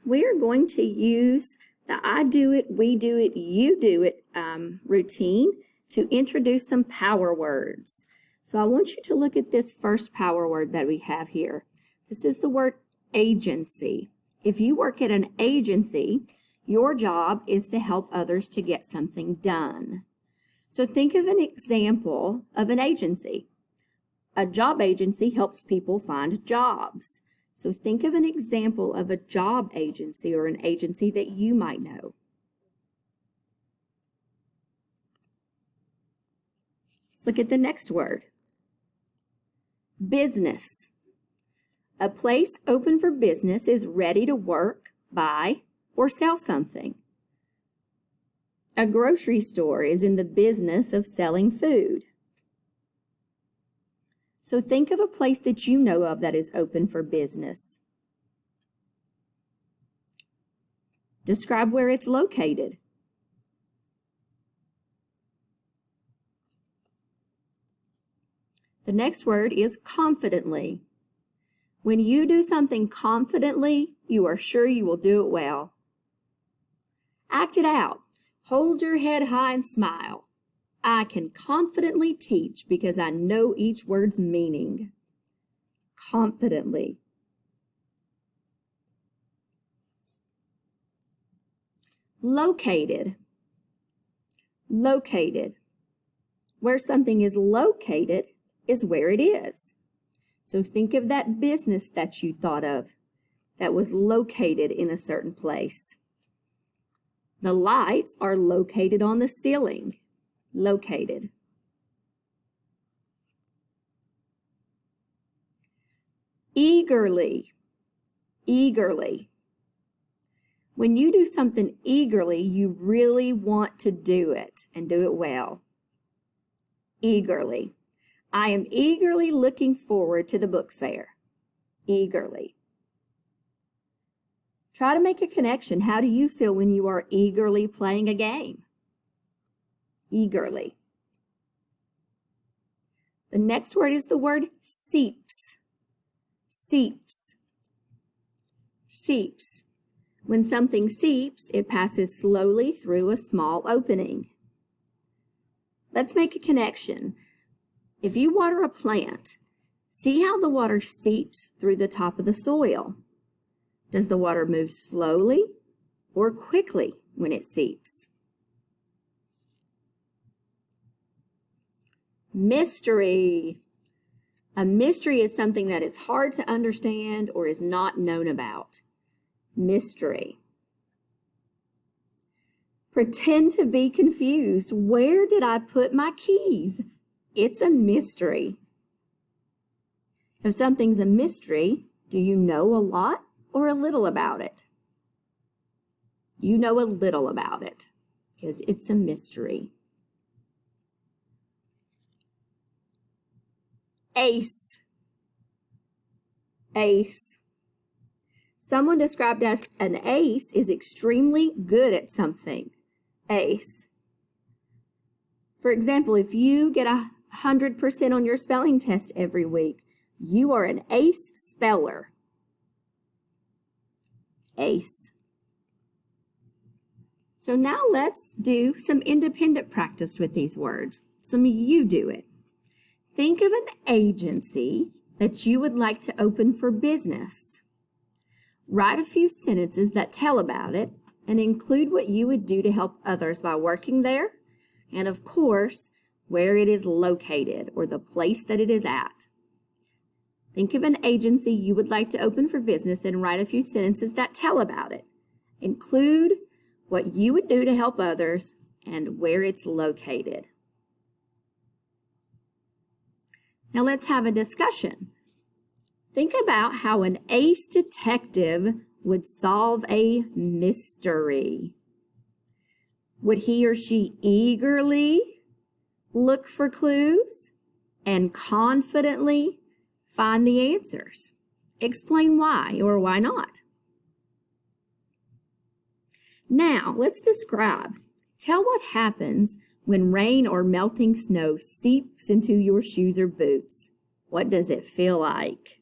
we are going to use the I do it, we do it, you do it routine to introduce some power words. So I want you to look at this first power word that we have here. This is the word agency. If you work at an agency, your job is to help others to get something done. So think of an example of an agency. A job agency helps people find jobs. So think of an example of a job agency or an agency that you might know. Let's look at the next word. Business. A place open for business is ready to work, buy, or sell something. A grocery store is in the business of selling food. So think of a place that you know of that is open for business. Describe where it's located. The next word is confidently. When you do something confidently, you are sure you will do it well. Act it out. Hold your head high and smile. I can confidently teach because I know each word's meaning. Confidently. Located. Located. Where something is located is where it is. So think of that business that you thought of that was located in a certain place. The lights are located on the ceiling. Located. Eagerly. Eagerly. When you do something eagerly, you really want to do it and do it well. Eagerly. I am eagerly looking forward to the book fair. Eagerly. Try to make a connection. How do you feel when you are eagerly playing a game? Eagerly. The next word is the word seeps. Seeps. Seeps. When something seeps, it passes slowly through a small opening. Let's make a connection. If you water a plant, see how the water seeps through the top of the soil. Does the water move slowly or quickly when it seeps? Mystery. A mystery is something that is hard to understand or is not known about. Mystery. Pretend to be confused. Where did I put my keys? It's a mystery. If something's a mystery, do you know a lot or a little about it? You know a little about it because it's a mystery. Ace. Ace. Someone described as an ace is extremely good at something. Ace. For example, if you get 100% on your spelling test every week, you are an ace speller. Ace. So now let's do some independent practice with these words. Some of you do it. Think of an agency that you would like to open for business. Write a few sentences that tell about it and include what you would do to help others by working there, and of course, where it is located or the place that it is at. Think of an agency you would like to open for business and write a few sentences that tell about it. Include what you would do to help others and where it's located. Now let's have a discussion. Think about how an ace detective would solve a mystery. Would he or she eagerly look for clues and confidently find the answers? Explain why or why not. Now, let's describe. Tell what happens when rain or melting snow seeps into your shoes or boots. What does it feel like?